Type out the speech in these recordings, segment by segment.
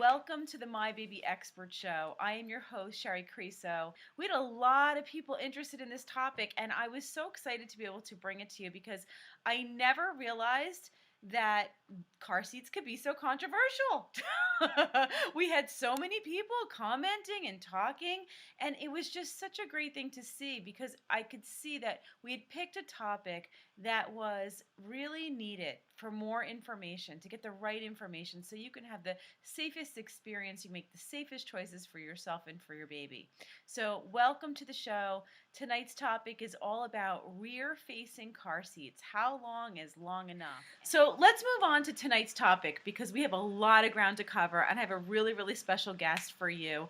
Welcome to the My Baby Expert Show. I am your host, Sherry Creso. We had a lot of people interested in this topic, and I was so excited to be able to bring it to you because I never realized that car seats could be so controversial. We had so many people commenting and talking, and it was just such a great thing to see because I could see that we had picked a topic that was really needed for more information, to get the right information so you can have the safest experience, you make the safest choices for yourself and for your baby. So welcome to the show. Tonight's topic is all about rear-facing car seats. How long is long enough? So let's move on to tonight's topic because we have a lot of ground to cover and I have a really, really special guest for you.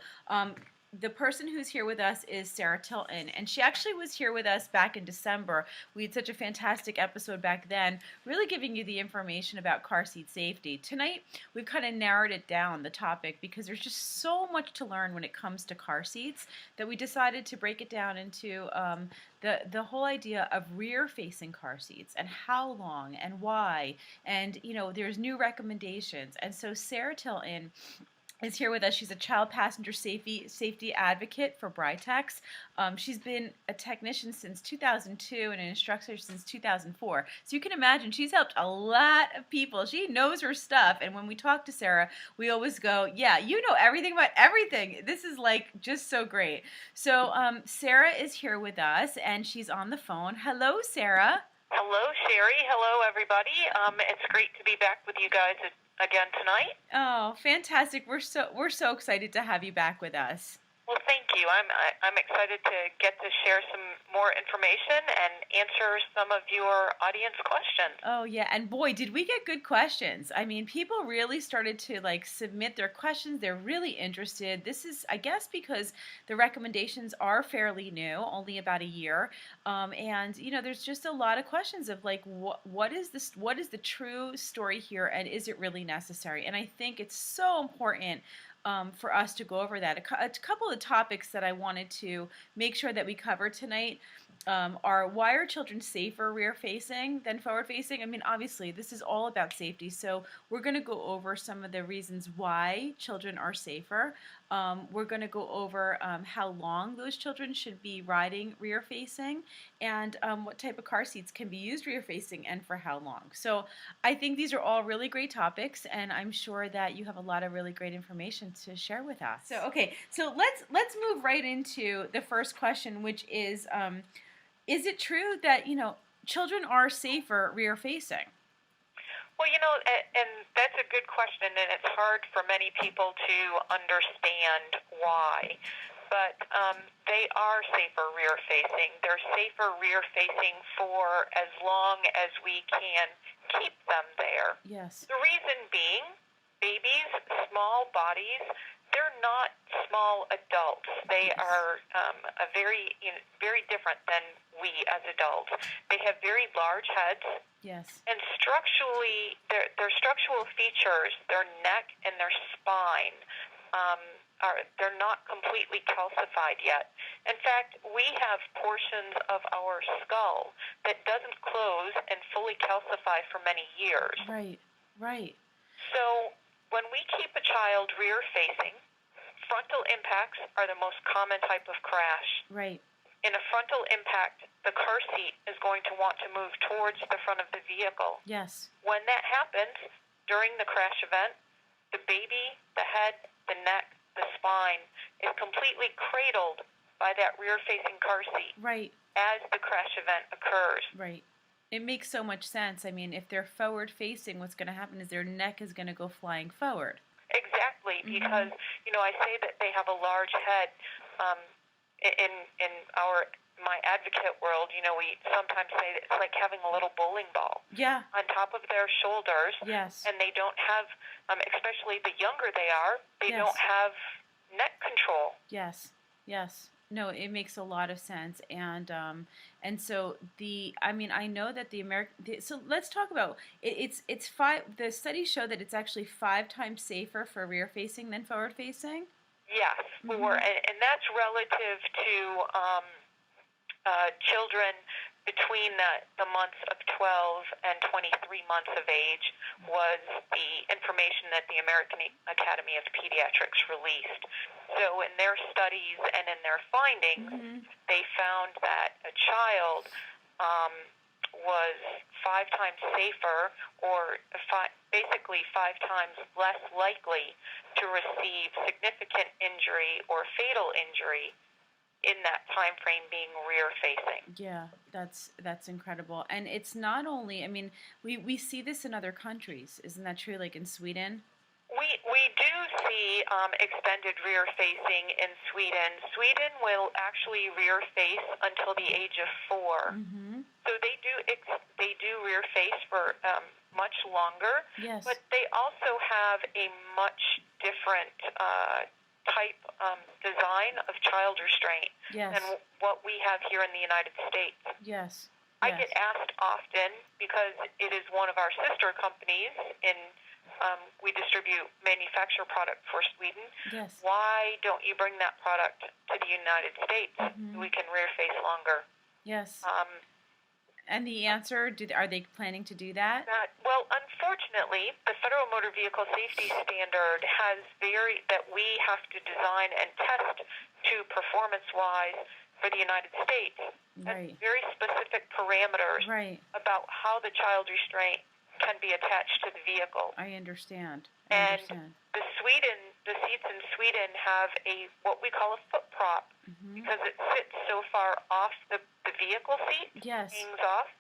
The person who's here with us is Sarah Tilton, and she actually was here with us back in December. We had such a fantastic episode back then, really giving you the information about car seat safety. Tonight, we've kind of narrowed it down, the topic, because there's just so much to learn when it comes to car seats that we decided to break it down into the whole idea of rear-facing car seats and how long and why. And, you know, there's new recommendations. And so Sarah Tilton is here with us. She's a child passenger safety advocate for Britex. She's been a technician since 2002 and an instructor since 2004. So you can imagine she's helped a lot of people. She knows her stuff. And when we talk to Sarah, we always go, yeah, you know everything about everything. This is like just so great. So Sarah is here with us and she's on the phone. Hello, Sarah. Hello, Sherry. Hello, everybody. It's great to be back with you guys again tonight. Oh, fantastic. We're so excited to have you back with us. Well, thank you. I'm excited to get to share some more information and answer some of your audience questions. Oh, yeah. And boy, did we get good questions. I mean, people really started to submit their questions. They're really interested. This is, I guess, because the recommendations are fairly new, only about a year. And, you know, there's just a lot of questions of what is the true story here and is it really necessary? And I think it's so important for us to go over that. A couple of topics that I wanted to make sure that we cover tonight are why are children safer rear-facing than forward-facing? I mean, obviously, this is all about safety, so we're going to go over some of the reasons why children are safer. We're going to go over how long those children should be riding rear-facing and what type of car seats can be used rear-facing and for how long. So I think these are all really great topics, and I'm sure that you have a lot of really great information to share with us. So okay, so let's move right into the first question, which is it true that, you know, children are safer rear-facing? Well, you know, and that's a good question, and it's hard for many people to understand why. But they are safer rear-facing. They're safer rear-facing for as long as we can keep them there. Yes. The reason being, babies, small bodies, they're not small adults. They are very different than we as adults. They have very large heads. Yes. And structurally, their structural features, their neck and their spine, they're not completely calcified yet. In fact, we have portions of our skull that doesn't close and fully calcify for many years. Right. Right. So when we keep a child rear-facing, frontal impacts are the most common type of crash. Right. In a frontal impact, the car seat is going to want to move towards the front of the vehicle. Yes. When that happens, during the crash event, the baby, the head, the neck, the spine is completely cradled by that rear-facing car seat. Right. As the crash event occurs. Right. It makes so much sense. I mean, if they're forward-facing, what's going to happen is their neck is going to go flying forward. Exactly, because, you know, I say that they have a large head. In my advocate world, you know, we sometimes say that it's like having a little bowling ball. Yeah. On top of their shoulders. Yes. And they don't have, especially the younger they are, they Yes. don't have neck control. Yes. Yes. No, it makes a lot of sense, and so I know that so let's talk about it's five. The studies show that it's actually 5 times safer for rear-facing than forward-facing. Yes, and that's relative to children between the months of 12 and 23 months of age was the information that the American Academy of Pediatrics released. So in their studies and in their findings, they found that a child was 5 times safer, or basically 5 times less likely to receive significant injury or fatal injury in that time frame being rear facing. Yeah, that's incredible. And it's not only, I mean, we see this in other countries. Isn't that true? Like in Sweden? We do see extended rear facing in Sweden. Sweden will actually rear face until the age of 4. So they do rear face for much longer. Yes. But they also have a much different type design of child restraint than what we have here in the United States. Yes. I get asked often, because it is one of our sister companies in we distribute manufacture product for Sweden. Yes. Why don't you bring that product to the United States so we can rear face longer? Yes. And the answer, are they planning to do that? Well, unfortunately, the Federal Motor Vehicle Safety Standard has that we have to design and test to performance-wise for the United States. Right. Has very specific parameters about how the child restraint can be attached to the vehicle. I understand. The seats in Sweden have what we call a foot prop, because it sits so far off the vehicle seat, hangs off.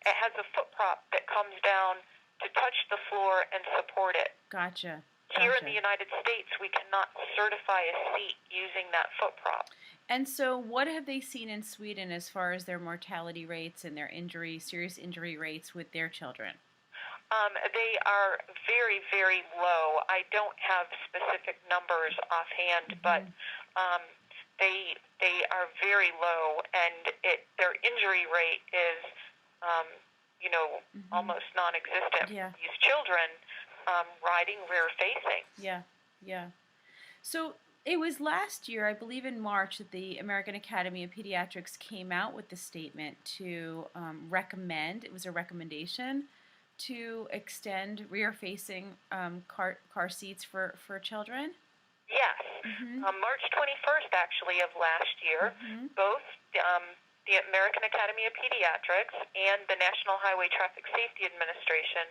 It has a foot prop that comes down to touch the floor and support it. Gotcha. Here in the United States, we cannot certify a seat using that foot prop. And so what have they seen in Sweden as far as their mortality rates and their serious injury rates with their children? They are very, very low. I don't have specific numbers offhand, but they are very low, and their injury rate is, almost non-existent. These children riding rear facing. Yeah. So it was last year, I believe in March, that the American Academy of Pediatrics came out with the statement to recommend. It was a recommendation to extend rear-facing car seats for children? Yes. March 21st, actually, of last year, both the American Academy of Pediatrics and the National Highway Traffic Safety Administration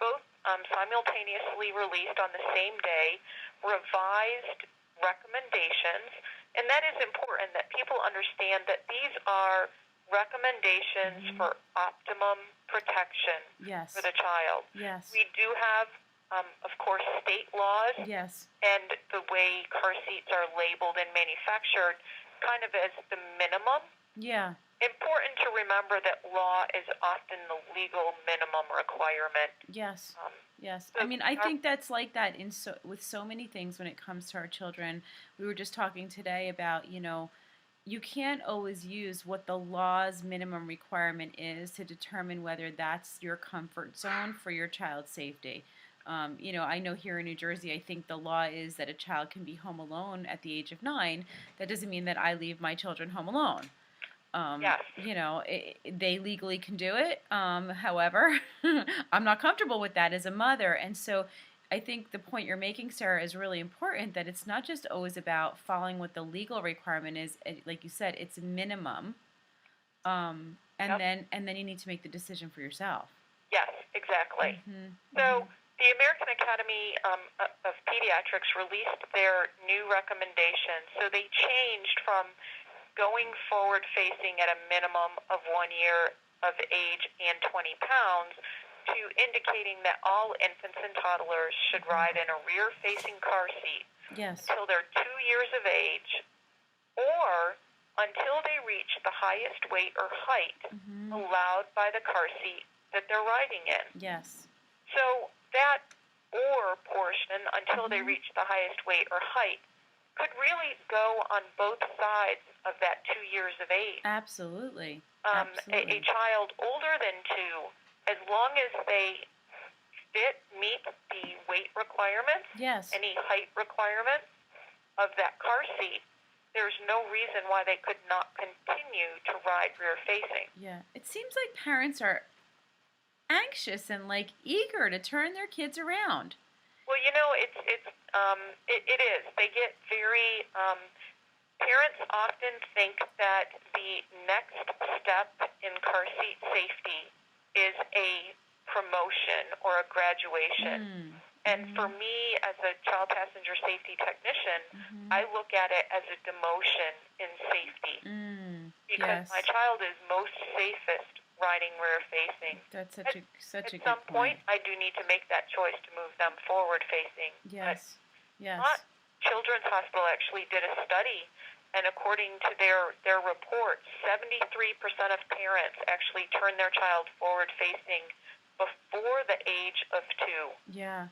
both simultaneously released on the same day revised recommendations. And that is important, that people understand that these are recommendations for optimum protection for the child. We do have, of course, state laws and the way car seats are labeled and manufactured kind of as the minimum. Important to remember that law is often the legal minimum requirement. Yes. I mean, I think that's like that with so many things when it comes to our children. We were just talking today about, you can't always use what the law's minimum requirement is to determine whether that's your comfort zone for your child's safety. I know here in New Jersey, I think the law is that a child can be home alone at the age of 9. That doesn't mean that I leave my children home alone. They legally can do it. However, I'm not comfortable with that as a mother. And so I think the point you're making, Sarah, is really important, that it's not just always about following what the legal requirement is. Like you said, it's a minimum. And then you need to make the decision for yourself. Yes, exactly. So the American Academy of Pediatrics released their new recommendations. So they changed from going forward facing at a minimum of 1 year of age and 20 pounds to indicating that all infants and toddlers should ride in a rear-facing car seat until they're 2 years of age, or until they reach the highest weight or height allowed by the car seat that they're riding in. So that "or" portion, until they reach the highest weight or height, could really go on both sides of that 2 years of age. Absolutely. A child older than 2, as long as they meet the weight requirements, any height requirements of that car seat, there's no reason why they could not continue to ride rear facing. Yeah. It seems like parents are anxious and like eager to turn their kids around. Well, it is. They get very. Parents often think that the next step in car seat safety is a promotion or a graduation. And for me, as a child passenger safety technician, I look at it as a demotion in safety. Because my child is most safest riding rear facing. That's such a good point. At some point, I do need to make that choice to move them forward facing. Yes. Children's Hospital actually did a study, and according to their report, 73% of parents actually turn their child forward facing before the age of 2. 30%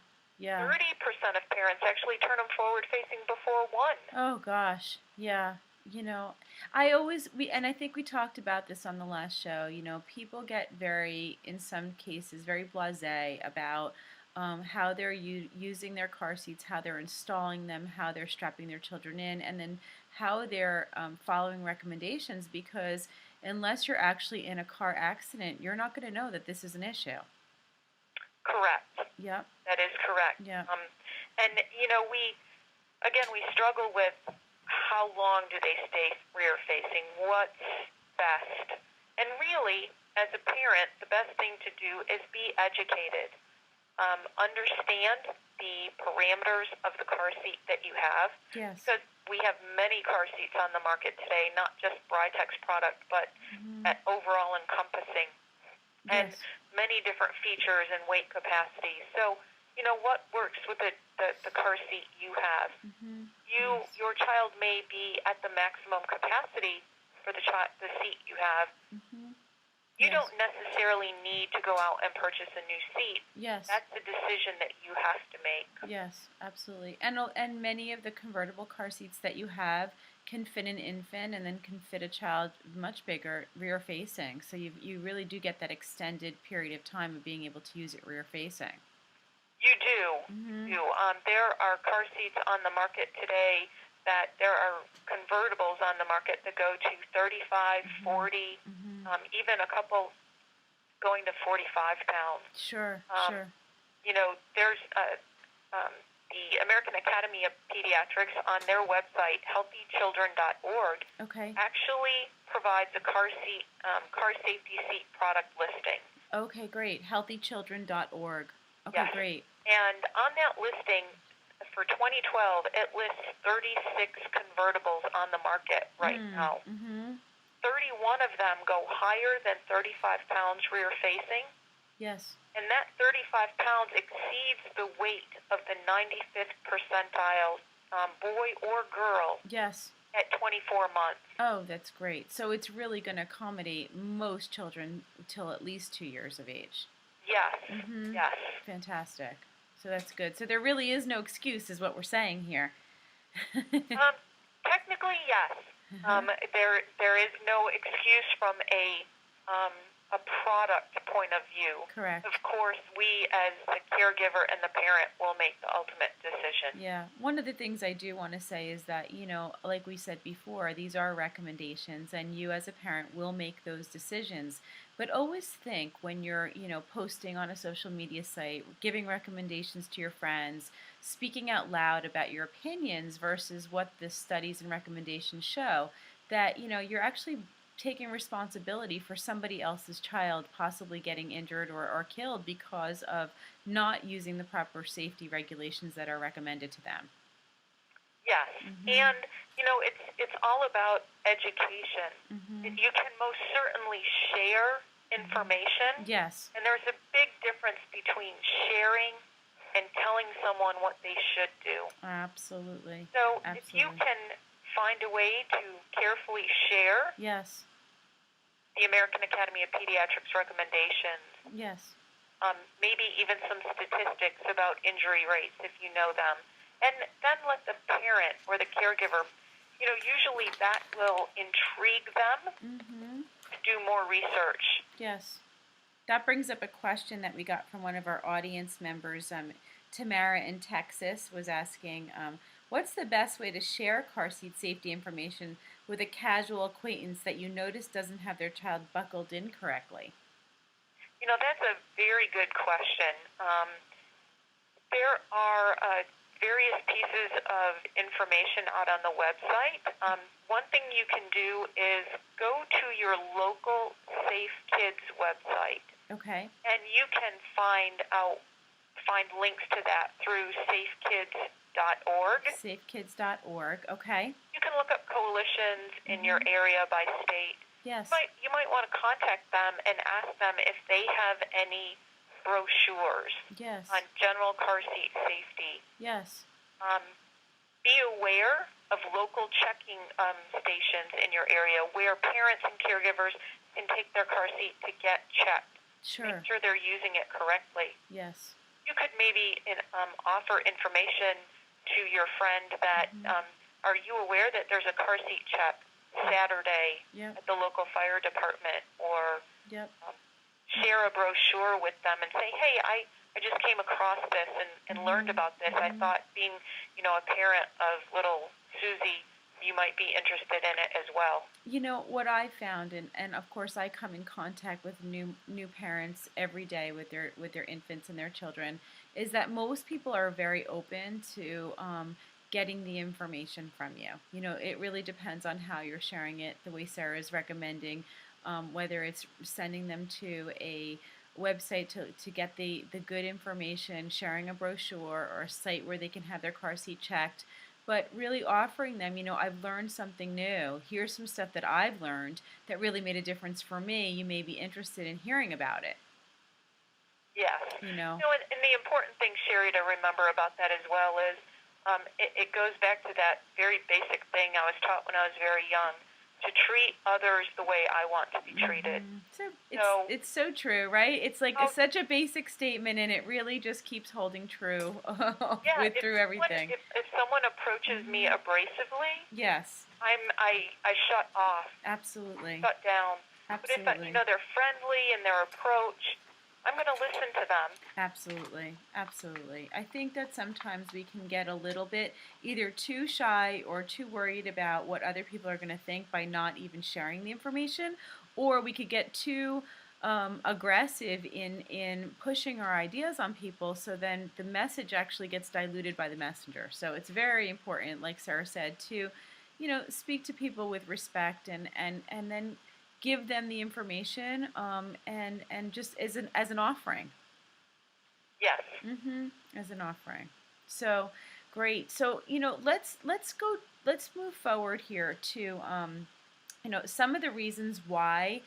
of parents actually turn them forward facing before 1. Oh gosh, yeah. I think we talked about this on the last show. People get in some cases, very blasé about how they're using their car seats, how they're installing them, how they're strapping their children in, and then how they're following recommendations, because unless you're actually in a car accident, you're not going to know that this is an issue. Correct. Yep. That is correct. Yeah. We struggle with how long do they stay rear facing, what's best. And really, as a parent, the best thing to do is be educated. Understand the parameters of the car seat that you have. Yes. Because we have many car seats on the market today, not just Britex product, but overall encompassing. And many different features and weight capacity. So, what works with the car seat you have? Your child may be at the maximum capacity for the seat you have. You don't necessarily need to go out and purchase a new seat. Yes. That's a decision that you have to make. Yes, absolutely. And many of the convertible car seats that you have can fit an infant and then can fit a child much bigger rear facing. So you really do get that extended period of time of being able to use it rear facing. You do. There are car seats on the market today that there are convertibles on the market that go to 35, 40, even a couple going to 45 pounds. Sure. There's the American Academy of Pediatrics on their website, healthychildren.org, actually provides a car safety seat product listing. Okay, great. Healthychildren.org. Okay, yes. Great. And on that listing, for 2012, it lists 36 convertibles on the market right now. 31 of them go higher than 35 pounds rear facing. Yes. And that 35 pounds exceeds the weight of the 95th percentile boy or girl. Yes. At 24 months. Oh, that's great. So it's really going to accommodate most children till at least 2 years of age. Yes. Yes. Fantastic. So that's good. So there really is no excuse, is what we're saying here. Technically, yes. There is no excuse from a product point of view. Correct. Of course, we as the caregiver and the parent will make the ultimate decision. Yeah. One of the things I do want to say is that, like we said before, these are recommendations, and you as a parent will make those decisions. But always think when you're, posting on a social media site, giving recommendations to your friends, speaking out loud about your opinions versus what the studies and recommendations show, that, you're actually taking responsibility for somebody else's child possibly getting injured or killed because of not using the proper safety regulations that are recommended to them. Yes, and it's all about education. You can most certainly share information. Yes. And there's a big difference between sharing and telling someone what they should do. Absolutely. So if you can find a way to carefully share the American Academy of Pediatrics recommendations. Yes. Maybe even some statistics about injury rates if you know them. And then let the parent or the caregiver, usually that will intrigue them to do more research. Yes. That brings up a question that we got from one of our audience members. Tamara in Texas was asking, What's the best way to share car seat safety information with a casual acquaintance that you notice doesn't have their child buckled in correctly? That's a very good question. There are various pieces of information out on the website. One thing you can do is go to your local Safe Kids website, Okay. and you can find links to that through safekids.org. Safekids.org. Okay. You can look up coalitions in your area by state. Yes. You might want to contact them and ask them if they have any brochures Yes. on general car seat safety. Yes. Be aware of local checking stations in your area where parents and caregivers can take their car seat to get checked. Sure. Make sure they're using it correctly. Yes. You could maybe offer information to your friend that, are you aware that there's a car seat check Saturday at the local fire department? Or share a brochure with them and say, hey, I just came across this and learned about this. I thought being, a parent of little Susie, you might be interested in it as well. What I found, and of course I come in contact with new parents every day with their infants and their children, is that most people are very open to getting the information from you. It really depends on how you're sharing it, the way Sarah is recommending, whether it's sending them to a website to get the good information, sharing a brochure or a site where they can have their car seat checked, but really offering them, I've learned something new. Here's some stuff that I've learned that really made a difference for me. You may be interested in hearing about it. Yes. And the important thing, Sherry, to remember about that as well is it goes back to that very basic thing I was taught when I was very young, to treat others the way I want to be treated. It's so true, right? It's like it's such a basic statement, and it really just keeps holding true through everything. If someone approaches me abrasively, yes, I shut off. Absolutely. Shut down. Absolutely. But if they're friendly in their approach, I'm going to listen to them. Absolutely. Absolutely. I think that sometimes we can get a little bit either too shy or too worried about what other people are going to think by not even sharing the information, or we could get too aggressive in pushing our ideas on people, so then the message actually gets diluted by the messenger. So it's very important, like Sarah said, to speak to people with respect and then give them the information and just as an offering. Yes. As an offering. So great. So let's move forward here to some of the reasons why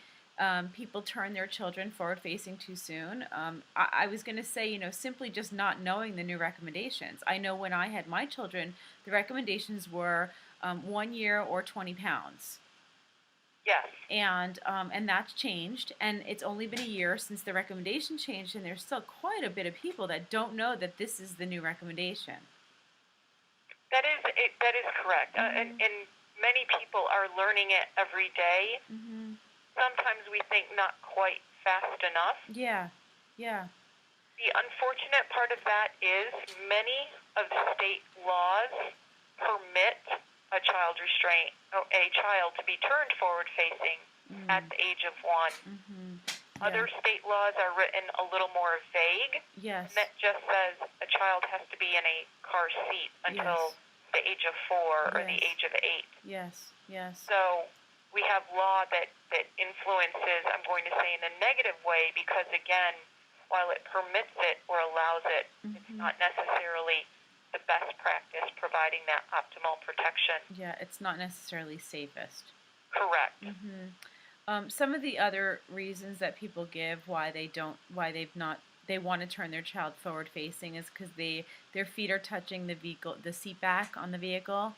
people turn their children forward facing too soon. I was going to say, simply just not knowing the new recommendations. I know when I had my children, the recommendations were 1 year or 20 pounds. Yes. And that's changed, and it's only been a year since the recommendation changed, and there's still quite a bit of people that don't know that this is the new recommendation. That is correct. And many people are learning it every day. Sometimes we think not quite fast enough. Yeah. The unfortunate part of that is many of the state laws permit a child to be turned forward-facing at the age of 1. Other state laws are written a little more vague. Yes. And that just says a child has to be in a car seat until the age of 4 or the age of 8. Yes. So we have law that influences, I'm going to say, in a negative way because, again, while it permits it or allows it, it's not necessarily the best practice providing that optimal protection. Yeah, it's not necessarily safest. Correct. Some of the other reasons that people give why they want to turn their child forward facing is because their feet are touching the seat back on the vehicle.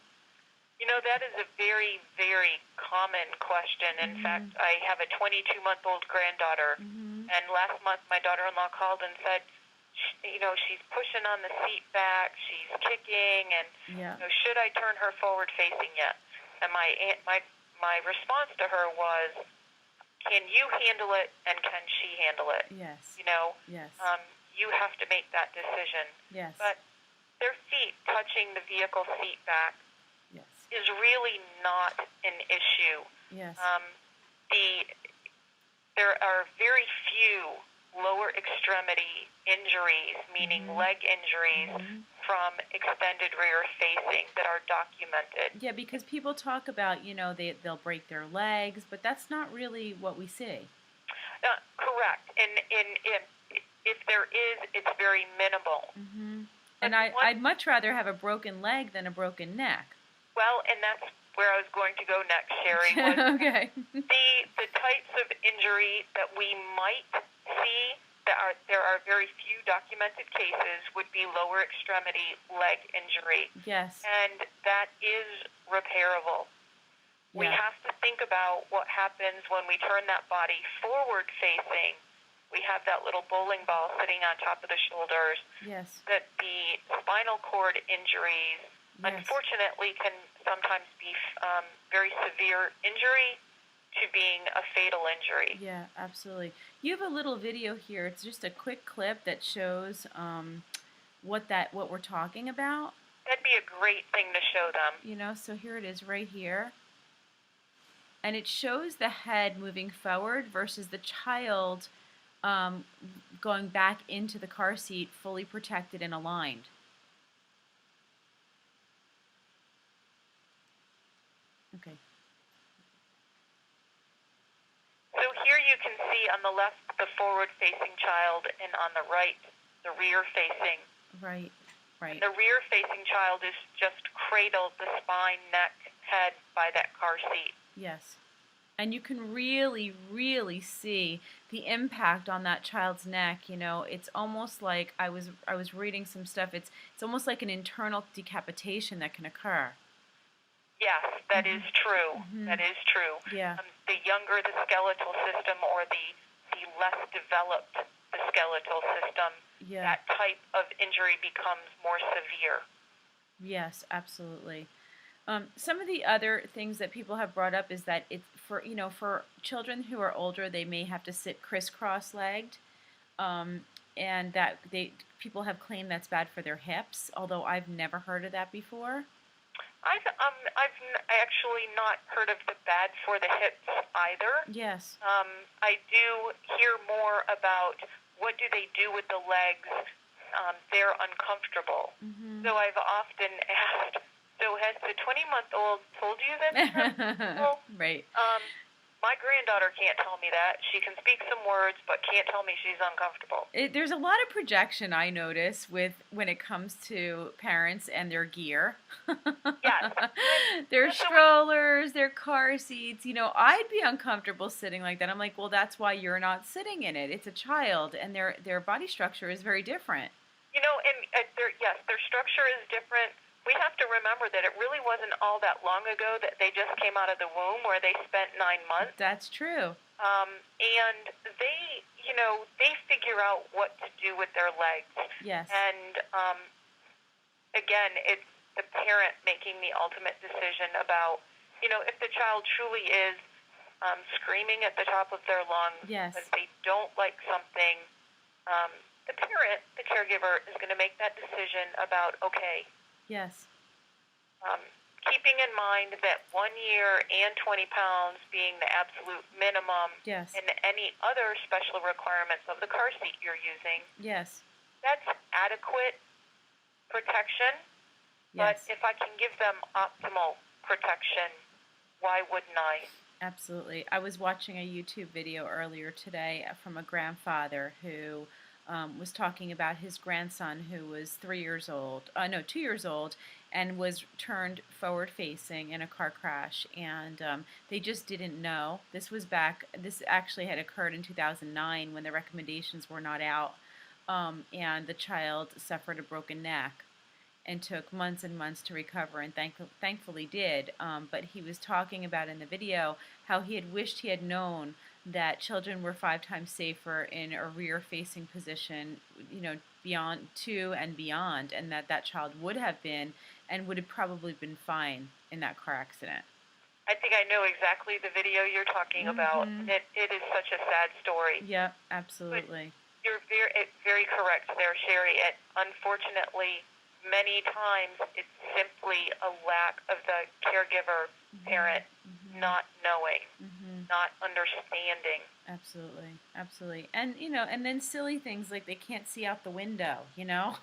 That is a very, very common question. In fact, I have a 22-month-old granddaughter, and last month my daughter-in-law called and said, she's pushing on the seat back, she's kicking, and should I turn her forward facing yet? And my response to her was, can you handle it and can she handle it? Yes. You have to make that decision. Yes. But their feet touching the vehicle seat back Yes. is really not an issue. Yes. There are very few lower extremity injuries, meaning leg injuries, from extended rear facing that are documented. Yeah, because people talk about, they'll break their legs, but that's not really what we see. Correct. And if there is, it's very minimal. And I'd much rather have a broken leg than a broken neck. Well, and that's where I was going to go next, Sherry. Was okay. The types of injury that we might see, there are very few documented cases, would be lower extremity leg injury. Yes. And that is repairable. Yeah. We have to think about what happens when we turn that body forward facing. We have that little bowling ball sitting on top of the shoulders. Yes. That the spinal cord injuries, unfortunately, can sometimes be very severe injury to being a fatal injury. Yeah, absolutely. You have a little video here. It's just a quick clip that shows what we're talking about. That'd be a great thing to show them. So here it is right here. And it shows the head moving forward versus the child going back into the car seat fully protected and aligned. Okay. So here you can see on the left the forward-facing child and on the right the rear-facing. Right, right. The rear-facing child is just cradled, the spine, neck, head by that car seat. Yes. And you can really, really see the impact on that child's neck. It's almost like I was reading some stuff. It's almost like an internal decapitation that can occur. Yes, that is true. That is true. Yeah. The younger the skeletal system or the less developed the skeletal system, that type of injury becomes more severe. Yes, absolutely. Some of the other things that people have brought up is that it's for children who are older, they may have to sit crisscross-legged, and that people have claimed that's bad for their hips. Although I've never heard of that before. I've actually not heard of the bad for the hips either. Yes. I do hear more about what do they do with the legs. They're uncomfortable. So I've often asked, so has the 20-month-old told you that it's uncomfortable? Right. My granddaughter can't tell me that. She can speak some words, but can't tell me she's uncomfortable. There's a lot of projection, I notice, when it comes to parents and their gear. Yes. Their strollers, their car seats. I'd be uncomfortable sitting like that. I'm like, well, that's why you're not sitting in it. It's a child, and their body structure is very different. And their structure is different. We have to remember that it really wasn't all that long ago that they just came out of the womb where they spent 9 months. That's true. And they figure out what to do with their legs. Yes. And again, it's the parent making the ultimate decision about, if the child truly is screaming at the top of their lungs because they don't like something, the parent, the caregiver, is going to make that decision about, okay. Yes. Keeping in mind that 1 year and 20 pounds being the absolute minimum, and any other special requirements of the car seat you're using, that's adequate protection. But if I can give them optimal protection, why wouldn't I? Absolutely. I was watching a YouTube video earlier today from a grandfather who was talking about his grandson who was 2 years old, and was turned forward-facing in a car crash, and they just didn't know. This actually had occurred in 2009 when the recommendations were not out, and the child suffered a broken neck and took months and months to recover, and thankfully did. But he was talking about in the video how he had wished he had known that children were 5 times safer in a rear-facing position, beyond 2 and beyond, and that child would have been and would have probably been fine in that car accident. I think I know exactly the video you're talking about. It is such a sad story. Yeah, absolutely. But you're very correct there, Sherry. Unfortunately, many times it's simply a lack of the caregiver, parent, not knowing, not understanding. Absolutely, absolutely. And and then silly things like they can't see out the window, Yeah.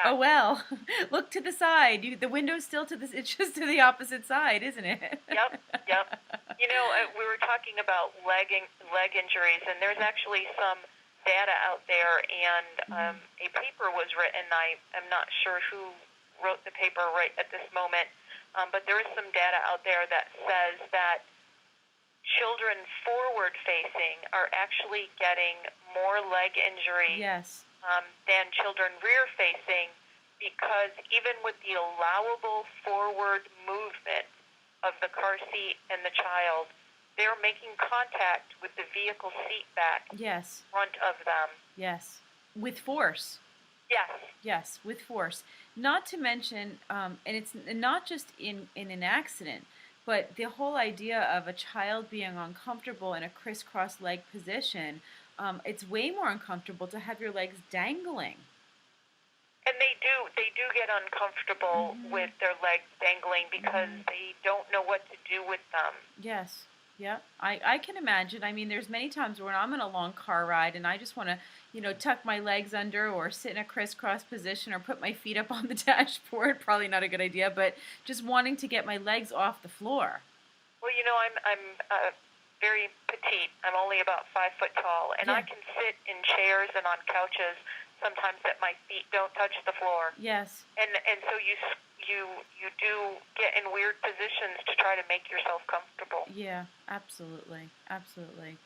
Oh well, look to the side. The window's still to the. It's just to the opposite side, isn't it? Yep, yep. We were talking about leg injuries, and there's actually some data out there, and a paper was written. I am not sure who wrote the paper right at this moment, but there is some data out there that says that children forward-facing are actually getting more leg injuries Yes. than children rear-facing, because even with the allowable forward movement of the car seat and the child, they're making contact with the vehicle seat back Yes. in front of them. Yes. With force. Yes. Yes, with force. Not to mention, and it's not just in an accident, but the whole idea of a child being uncomfortable in a crisscross leg position, it's way more uncomfortable to have your legs dangling. And they do get uncomfortable with their legs dangling because they don't know what to do with them. Yes. Yeah, I can imagine. I mean, there's many times when I'm in a long car ride and I just want to, tuck my legs under or sit in a crisscross position or put my feet up on the dashboard. Probably not a good idea, but just wanting to get my legs off the floor. Well, I'm very petite. I'm only about 5 foot tall, and I can sit in chairs and on couches sometimes that my feet don't touch the floor. Yes. And so you do get in weird positions to try to make yourself comfortable. Yeah, absolutely, absolutely.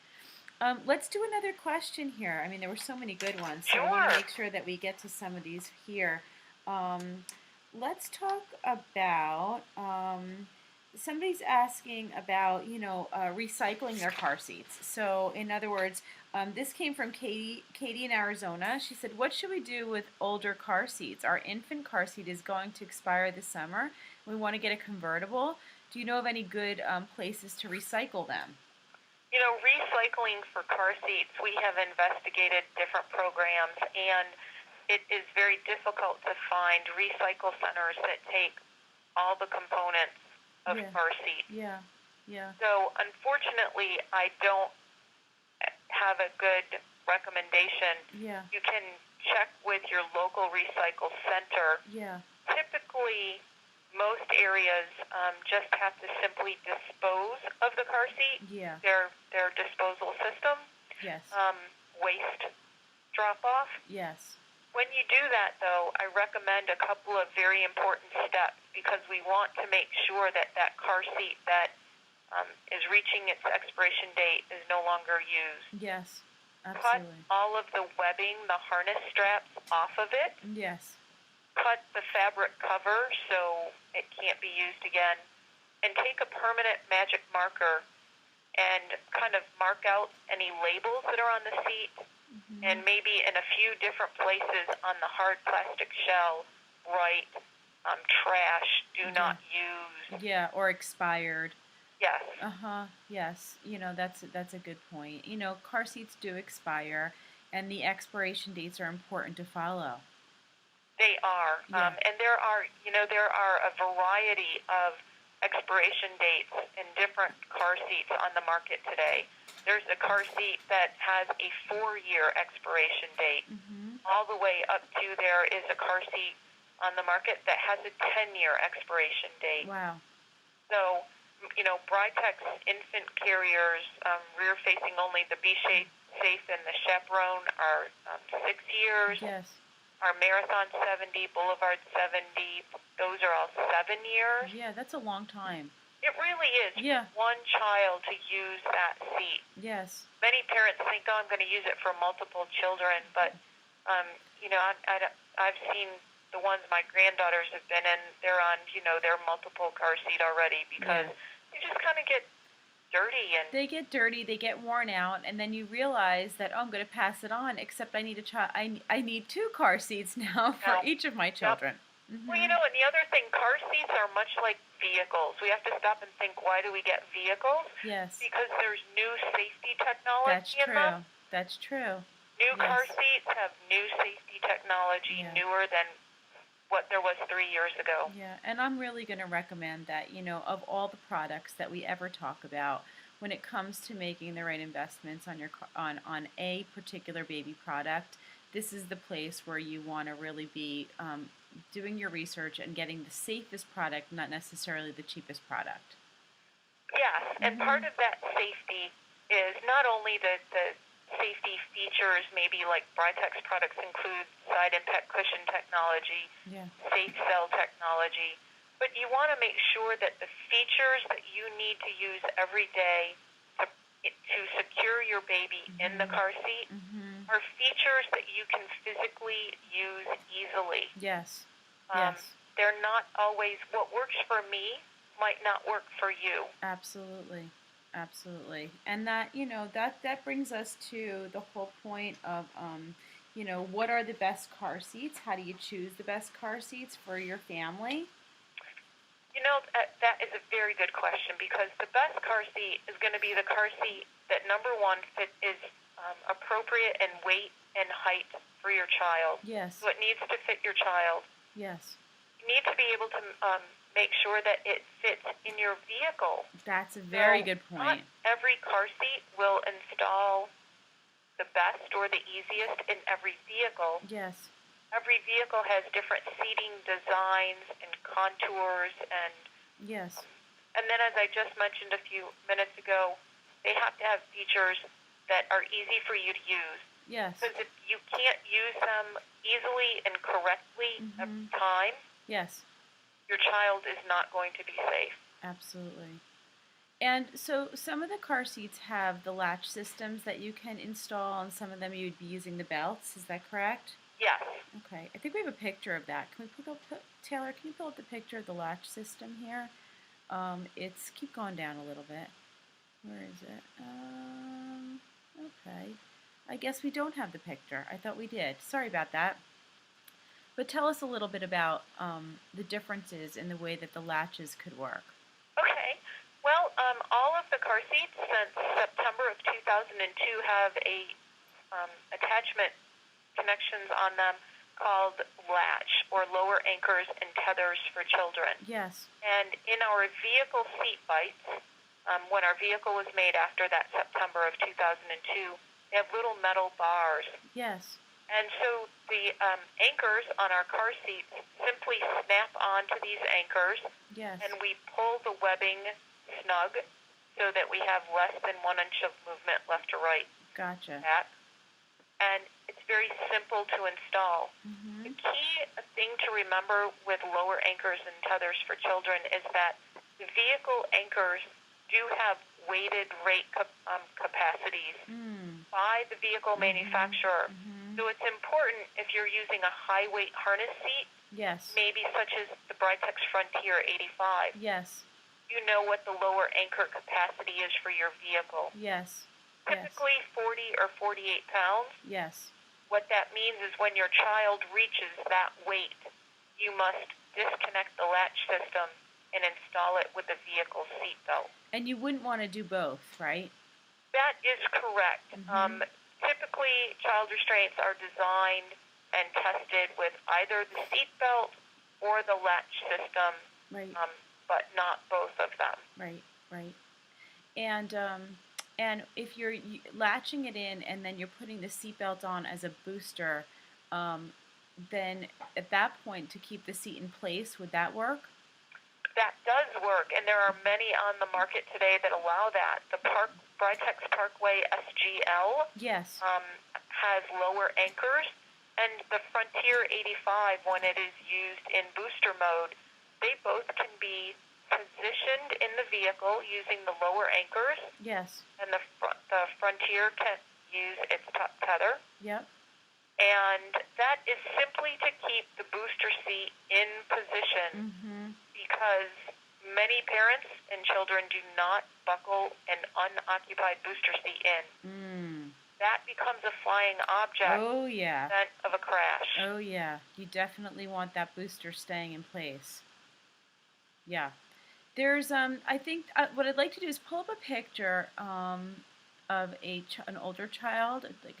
Let's do another question here. I mean, there were so many good ones, so I want to make sure that we get to some of these here. Let's talk about. Somebody's asking about recycling their car seats. So, in other words, this came from Katie in Arizona. She said, "What should we do with older car seats? Our infant car seat is going to expire this summer. We want to get a convertible. Do you know of any good places to recycle them?" Recycling for car seats, we have investigated different programs, and it is very difficult to find recycle centers that take all the components of car seats. Yeah, yeah. So, unfortunately, I don't have a good recommendation. Yeah. You can check with your local recycle center. Yeah. Typically, most areas just have to simply dispose of the car seat. Yeah. Their disposal system. Yes. Waste drop-off. Yes. When you do that, though, I recommend a couple of very important steps, because we want to make sure that that car seat that is reaching its expiration date is no longer used. Yes, Cut absolutely. all of the webbing, the harness straps off of it. Yes. Cut the fabric cover so it can't be used again. And take a permanent magic marker and kind of mark out any labels that are on the seat, and maybe in a few different places on the hard plastic shell, write trash, do not use. Yeah, or expired. Yes. Yes. That's a good point. Car seats do expire, and the expiration dates are important to follow. They are. Yeah. And there are a variety of expiration dates in different car seats on the market today. There's a car seat that has a 4-year expiration date. All the way up to there is a car seat on the market that has a 10-year expiration date. Wow. So, Britex infant carriers, rear-facing only, the B-Shape Safe and the Chaperone are 6 years. Yes. Our Marathon 70, Boulevard 70, those are all 7 years. Yeah, that's a long time. It really is. Yeah. One child to use that seat. Yes. Many parents think, I'm going to use it for multiple children, but, I've seen the ones my granddaughters have been in, they're on, their multiple car seat already, because they just kind of get dirty. And they get dirty, they get worn out, and then you realize that, I'm going to pass it on, except I need I need 2 car seats now for each of my children. Yep. Well, and the other thing, car seats are much like vehicles. We have to stop and think, why do we get vehicles? Yes. Because there's new safety technology in them. That's true. New car Yes. seats have new safety technology, Yeah. newer than what there was 3 years ago. Yeah, and I'm really going to recommend that, of all the products that we ever talk about, when it comes to making the right investments on on a particular baby product, this is the place where you want to really be doing your research and getting the safest product, not necessarily the cheapest product. Yes, and part Mhm. of that safety is not only the safety features, maybe like Britex products include side impact cushion technology, Yeah. safe cell technology, but you want to make sure that the features that you need to use every day to secure your baby in the Mhm. car seat Mhm. are features that you can physically use easily. Yes. Um, Yes. they're not always what works for me might not work for you. Absolutely. Absolutely. And that brings us to the whole point of what are the best car seats? How do you choose the best car seats for your family? You know, that is a very good question because the best car seat is going to be the car seat that number one is appropriate in weight and height for your child. Yes. So it needs to fit your child. Yes. You need to be able to make sure that it fits in your vehicle. That's a very So good not point. every car seat will install the best or the easiest in every vehicle. Yes. Every vehicle has different seating designs and contours Yes. and then, as I just mentioned a few minutes ago, they have to have features that are easy for you to use. Yes. Because if you can't use them easily and correctly every Mhm. time, Yes. your child is not going to be safe. Absolutely. And so some of the car seats have the latch systems that you can install, and some of them you'd be using the belts. Is that correct? Yes. Okay, I think we have a picture of that. Can we Taylor? Can you pull up the picture of the latch system here? It's keep going down a little bit. Where is it? Okay. I guess we don't have the picture. I thought we did. Sorry about that. But tell us a little bit about the differences in the way that the latches could work. Okay. Well, all of the car seats since September of 2002 have a attachment connections on them called latch or lower anchors and tethers for children. Yes. And in our vehicle seat bites, when our vehicle was made after that September of 2002, they have little metal bars. Yes. And so the anchors on our car seats simply snap onto these anchors, Yes. and we pull the webbing snug so that we have less than 1 inch of movement left to right. Gotcha. Back. And it's very simple to install. The Mhm. key thing to remember with lower anchors and tethers for children is that the vehicle anchors do have weighted rate capacities Mm. by the vehicle Mhm. manufacturer. Mhm. So it's important if you're using a high weight harness seat, Yes. maybe such as the Britex Frontier 85, Yes. you know what the lower anchor capacity is for your vehicle. Yes. Yes. Typically 40 or 48 pounds. Yes. What that means is when your child reaches that weight, you must disconnect the latch system and install it with the vehicle seatbelt. And you wouldn't want to do both, right? That is correct. Mhm. Typically, child restraints are designed and tested with either the seatbelt or the latch system, Right. but not both of them. Right. Right. And if you're latching it in and then you're putting the seatbelt on as a booster, um, then at that point to keep the seat in place, would that work? That does work, and there are many on the market today that allow that. The Britex Parkway SGL Yes. has lower anchors, and the Frontier 85, when it is used in booster mode, they both can be positioned in the vehicle using the lower anchors, Yes. and the Frontier can use its tether. Yep. And that is simply to keep the booster seat in position Mhm. because many parents and children do not buckle an unoccupied booster seat in. Mm. That becomes a flying object Oh yeah. in the event of a crash. Oh yeah. You definitely want that booster staying in place. Yeah. There's I think what I'd like to do is pull up a picture of an older child, like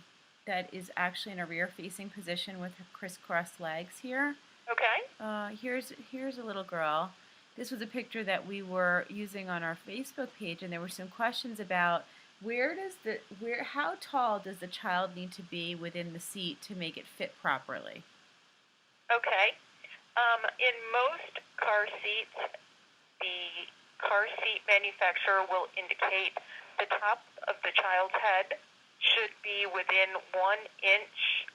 that is actually in a rear-facing position with her crisscross legs here. Okay. Here's a little girl. This was a picture that we were using on our Facebook page, and there were some questions about how tall does the child need to be within the seat to make it fit properly? Okay. In most car seats, the car seat manufacturer will indicate the top of the child's head should be within 1 inch.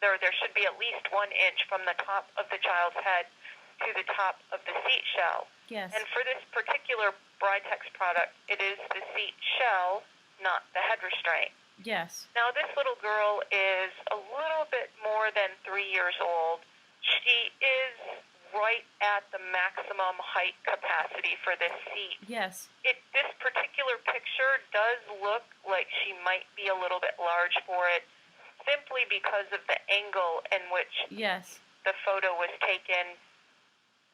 There should be at least 1 inch from the top of the child's head to the top of the seat shell. Yes. And for this particular Britex product, it is the seat shell, not the head restraint. Yes. Now, this little girl is a little bit more than 3 years old. She is right at the maximum height capacity for this seat. Yes. This particular picture does look like she might be a little bit large for it, simply because of the angle in which the photo was taken.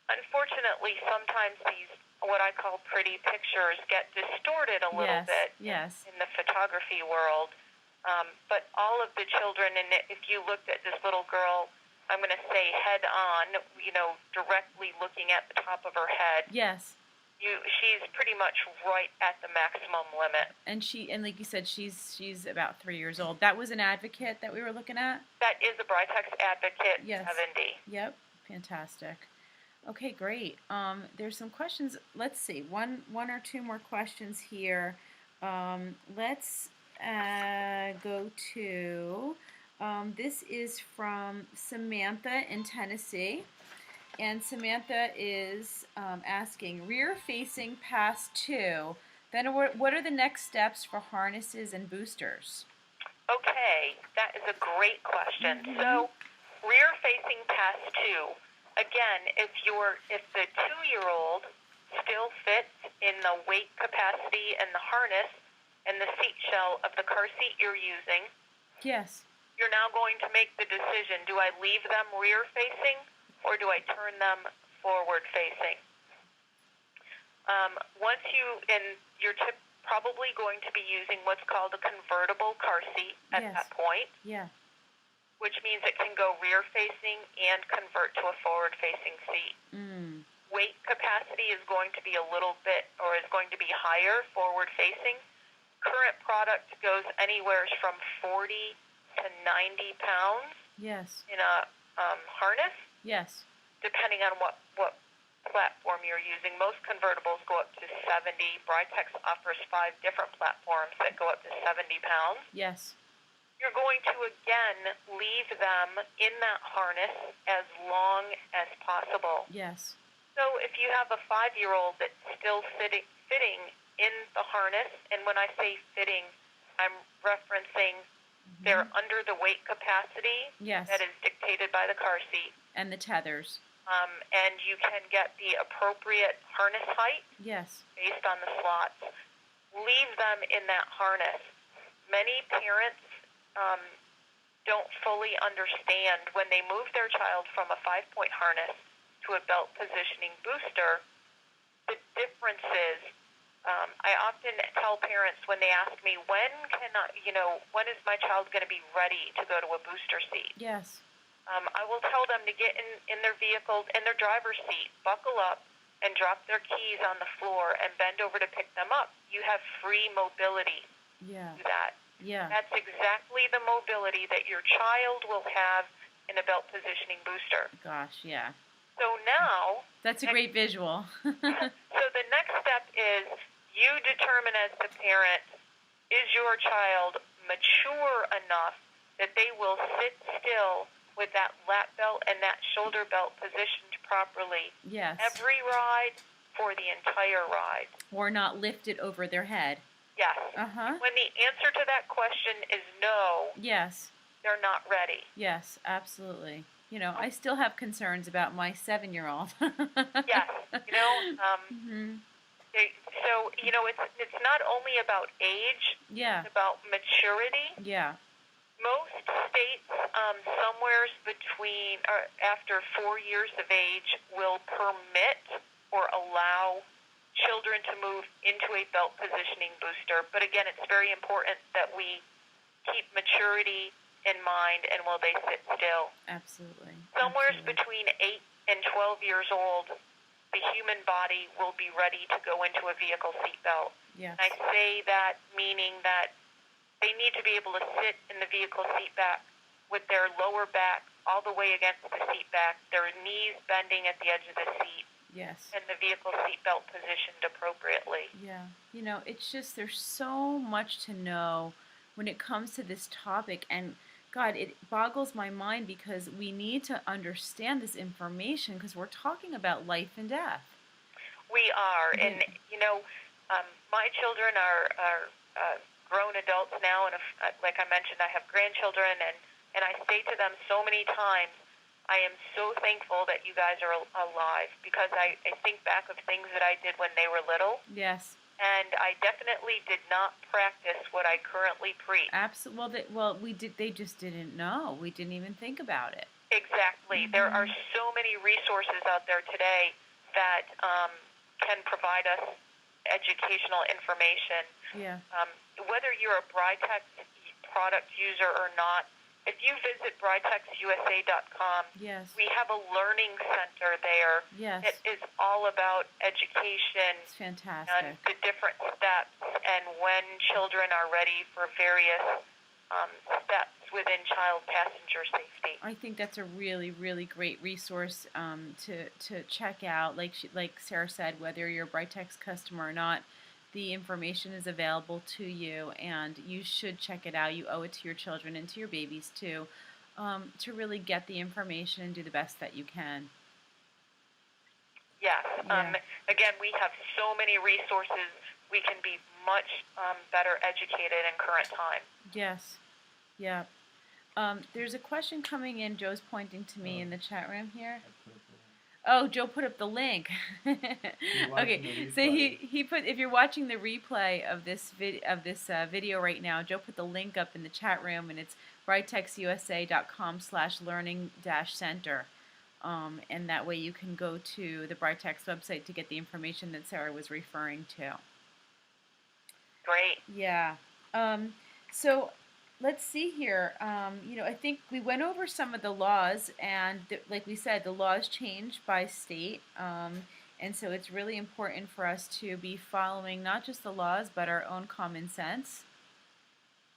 Unfortunately, sometimes these, what I call pretty pictures, get distorted a little bit in the photography world. But all of the children, and if you looked at this little girl, I'm going to say head on, directly looking at the top of her head. Yes. She's pretty much right at the maximum limit. And like you said, she's about 3 years old. That was an Advocate that we were looking at? That is a Britex Advocate 70. Yep. Fantastic. Okay, great. There's some questions. Let's see. One or two more questions here. Let's go to... this is from Samantha in Tennessee, and Samantha is asking, rear-facing past 2, then what are the next steps for harnesses and boosters? Okay, that is a great question. Mm-hmm. So, rear-facing past 2, again, if the 2-year-old still fits in the weight capacity and the harness and the seat shell of the car seat you're using, yes, you're now going to make the decision, do I leave them rear-facing or do I turn them forward-facing? You're probably going to be using what's called a convertible car seat at that point, which means it can go rear-facing and convert to a forward-facing seat. Mm. Weight capacity is going to be is going to be higher forward-facing. Current product goes anywhere from 40 to 90 pounds in a harness, depending on what platform you're using. Most convertibles go up to 70. Britex offers 5 different platforms that go up to 70 pounds. Yes. You're going to, again, leave them in that harness as long as possible. Yes. So if you have a 5-year-old that's still fitting in the harness, and when I say fitting, I'm referencing they're under the weight capacity that is dictated by the car seat. And the tethers. And you can get the appropriate harness height based on the slots. Leave them in that harness. Many parents don't fully understand when they move their child from a 5-point harness to a belt positioning booster, the differences. I often tell parents when they ask me, when is my child going to be ready to go to a booster seat? Yes. I will tell them to get in their vehicles, in their driver's seat, buckle up, and drop their keys on the floor and bend over to pick them up. You have free mobility. Yeah. Do that. Yeah. That's exactly the mobility that your child will have in a belt positioning booster. Gosh, yeah. So now... That's a great visual. So the next step is you determine as the parent, is your child mature enough that they will sit still with that lap belt and that shoulder belt positioned properly. Yes. Every ride for the entire ride. Or not lifted over their head. Yes. Uh-huh. When the answer to that question is no, they're not ready. Yes, absolutely. I still have concerns about my 7-year-old. Yes. So, it's not only about age, it's about maturity. Yeah. Most states, somewhere between or after 4 years of age, will permit or allow children to move into a belt positioning booster. But again, it's very important that we keep maturity in mind, and will they sit still? Absolutely. Somewhere Absolutely. between 8 and 12 years old, the human body will be ready to go into a vehicle seatbelt. Yes. I say that meaning that they need to be able to sit in the vehicle seat back with their lower back all the way against the seat back, their knees bending at the edge of the seat, Yes. and the vehicle seatbelt positioned appropriately. Yeah. You know, it's just there's so much to know when it comes to this topic, and God, it boggles my mind because we need to understand this information because we're talking about life and death. We are, Yeah. and my children are grown adults now, and like I mentioned, I have grandchildren, and I say to them so many times, I am so thankful that you guys are alive, because I think back of things that I did when they were little. Yes. And I definitely did not practice what I currently preach. Absolutely. We did. They just didn't know. We didn't even think about it. Exactly. Mm-hmm. There are so many resources out there today that can provide us educational information. Yeah. Whether you're a Britex product user or not, if you visit britexusa.com, Yes. we have a learning center there. Yes. It is all about education. It's fantastic. And the different steps, and when children are ready for various steps within child passenger safety. I think that's a really, really great resource to check out. Like Sarah said, whether you're a Britex customer or not, the information is available to you, and you should check it out. You owe it to your children and to your babies too, to really get the information and do the best that you can. Yes. Yeah. Again, we have so many resources. We can be much better educated in current time. Yes. Yeah. There's a question coming in. Joe's pointing to me in the chat room here. Oh, Joe put up the link. Okay, so he put, if you're watching the replay of this video right now, Joe put the link up in the chat room, and it's britexusa.com/learning-center. And that way you can go to the Britex website to get the information that Sarah was referring to. Great. Yeah. So let's see here. I think we went over some of the laws, and like we said, the laws change by state. And so it's really important for us to be following not just the laws, but our own common sense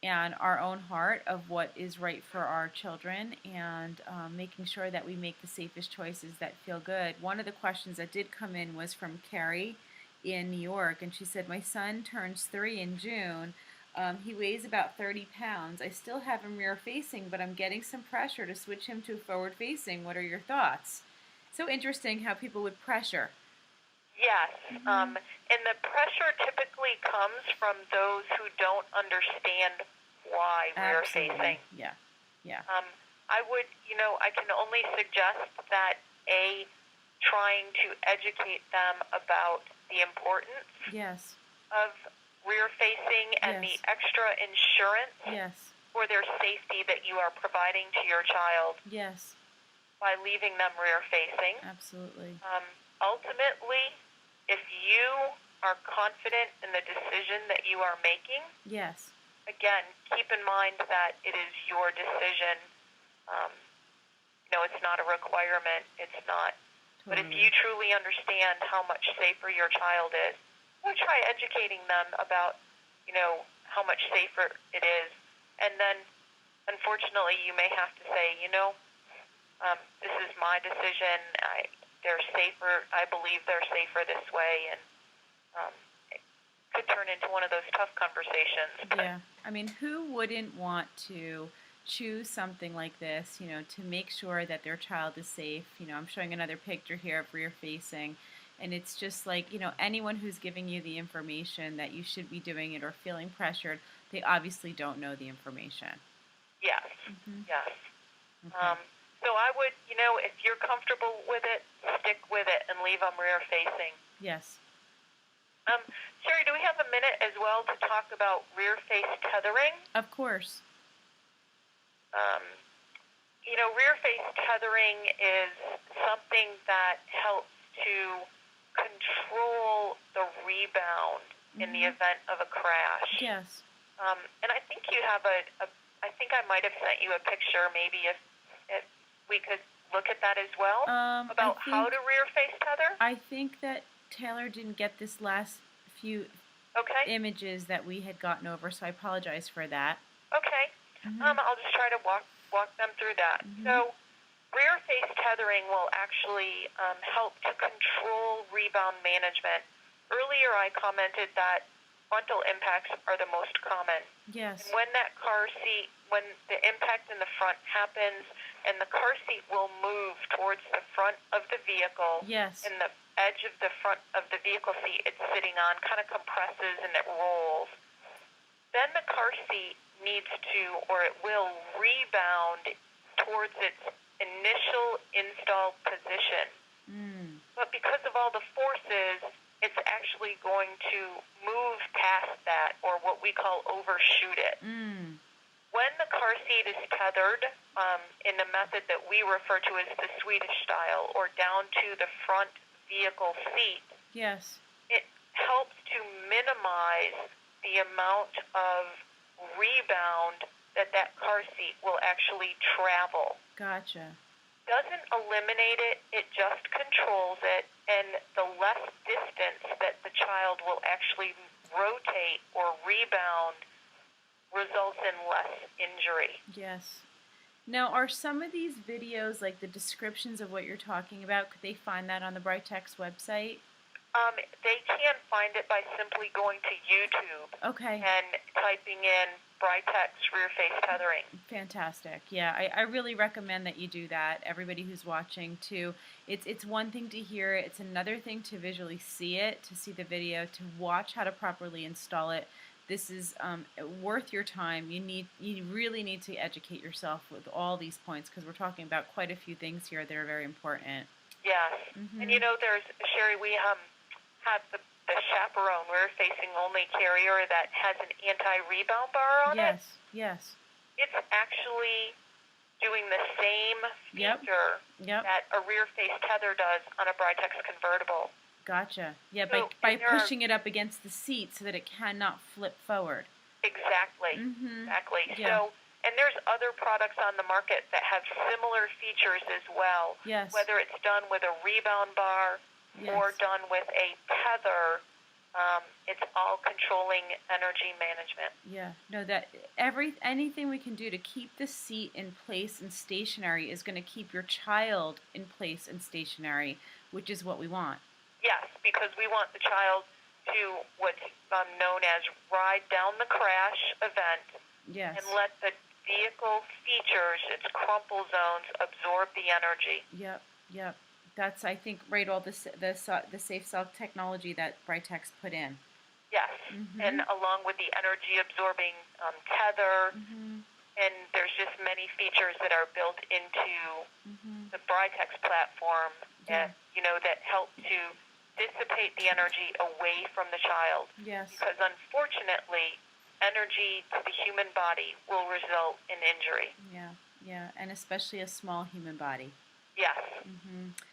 and our own heart of what is right for our children, and making sure that we make the safest choices that feel good. One of the questions that did come in was from Carrie in New York, and she said, my son turns 3 in June. He weighs about 30 pounds. I still have him rear facing, but I'm getting some pressure to switch him to forward facing. What are your thoughts? So interesting how people would pressure. Yes. And the pressure typically comes from those who don't understand why rear facing. Yeah. Yeah. I would, I can only suggest that trying to educate them about the importance Yes. of rear facing and the extra insurance for their safety that you are providing to your child by leaving them rear facing. Absolutely. Ultimately, if you are confident in the decision that you are making, again, keep in mind that it is your decision. It's not a requirement. It's not. Totally. But if you truly understand how much safer your child is, we'll try educating them about, how much safer it is. And then, unfortunately, you may have to say, this is my decision. They're safer. I believe they're safer this way. And it could turn into one of those tough conversations. Yeah. I mean, who wouldn't want to choose something like this, to make sure that their child is safe? I'm showing another picture here of rear facing. And it's just like, anyone who's giving you the information that you should be doing it or feeling pressured, they obviously don't know the information. Yes. Mm-hmm. Yes. Okay. So I would, if you're comfortable with it, stick with it and leave them rear facing. Yes. Sherry, do we have a minute as well to talk about rear face tethering? Of course. Rear face tethering is something that helps to control the rebound in the event of a crash. Yes. And I think you have a I think I might have sent you a picture. Maybe if we could look at that as well, about how to rear face tether. I think that Taylor didn't get this last few images that we had gotten over, so I apologize for that. Okay. I'll just try to walk them through that. So rear face tethering will actually help to control rebound management. Earlier I commented that frontal impacts are the most common. Yes. And when that car seat, when the impact in the front happens, and the car seat will move towards the front of the vehicle. Yes. And the edge of the front of the vehicle seat it's sitting on kind of compresses and it rolls. Then the car seat needs to, or it will, rebound towards its initial installed position. But because of all the forces, it's actually going to move past that, or what we call overshoot it. When the car seat is tethered in the method that we refer to as the Swedish style, or down to the front vehicle seat, yes, it helps to minimize the amount of rebound that car seat will actually travel. Gotcha. Doesn't eliminate it, it just controls it, and the less distance that the child will actually rotate or rebound results in less injury. Yes. Now, are some of these videos, like the descriptions of what you're talking about, could they find that on the Britex website? They can find it by simply going to YouTube and typing in Britex rear face tethering. Fantastic. Yeah, I really recommend that you do that. Everybody who's watching too. It's one thing to hear it. It's another thing to visually see it, to see the video, to watch how to properly install it. This is worth your time. You really need to educate yourself with all these points, because we're talking about quite a few things here that are very important. Yes. And you know, there's, Sherry, we have the chaperone rear-facing only carrier that has an anti-rebound bar on it. Yes. It's actually doing the same feature that a rear-face tether does on a Britex convertible. Gotcha. Yeah, so by pushing it up against the seat so that it cannot flip forward. Exactly. Exactly. Yeah. So, and there's other products on the market that have similar features as well. Yes. Whether it's done with a rebound bar or done with a tether, it's all controlling energy management. Yeah. No, that anything we can do to keep the seat in place and stationary is going to keep your child in place and stationary, which is what we want. Yes, because we want the child to what's known as ride down the crash event. Yes. And let the vehicle features, its crumple zones, absorb the energy. Yep. That's, I think, right, all the safe cell technology that Britex put in. Yes, and along with the energy-absorbing tether, and there's just many features that are built into the Britex platform that, that help to dissipate the energy away from the child. Yes. Because unfortunately, energy to the human body will result in injury. Yeah, and especially a small human body. Yes.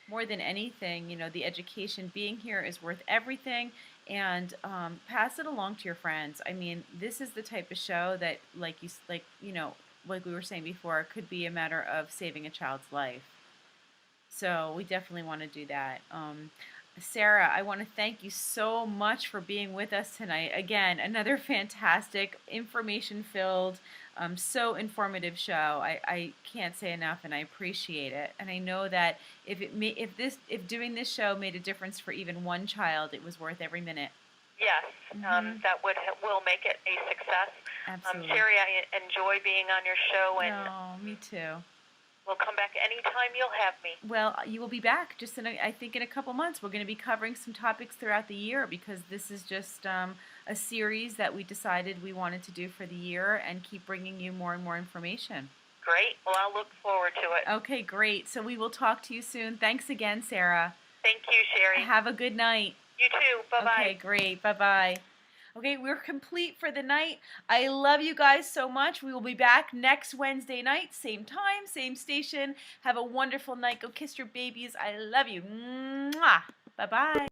More than anything, the education being here is worth everything, and pass it along to your friends. I mean, this is the type of show that, like we were saying before, could be a matter of saving a child's life. So we definitely want to do that. Sarah, I want to thank you so much for being with us tonight. Again, another fantastic, information-filled, so informative show. I can't say enough, and I appreciate it. And I know that if doing this show made a difference for even one child, it was worth every minute. Yes, that will make it a success. Absolutely. Sherry, I enjoy being on your show, and me too. We'll come back anytime you'll have me. Well, you will be back just I think in a couple months. We're going to be covering some topics throughout the year, because this is just a series that we decided we wanted to do for the year and keep bringing you more and more information. Great. Well, I'll look forward to it. Okay, great. So we will talk to you soon. Thanks again, Sarah. Thank you, Sherry. Have a good night. You too. Bye-bye. Okay, great. Bye-bye. Okay, we're complete for the night. I love you guys so much. We will be back next Wednesday night, same time, same station. Have a wonderful night. Go kiss your babies. I love you. Mwah. Bye-bye.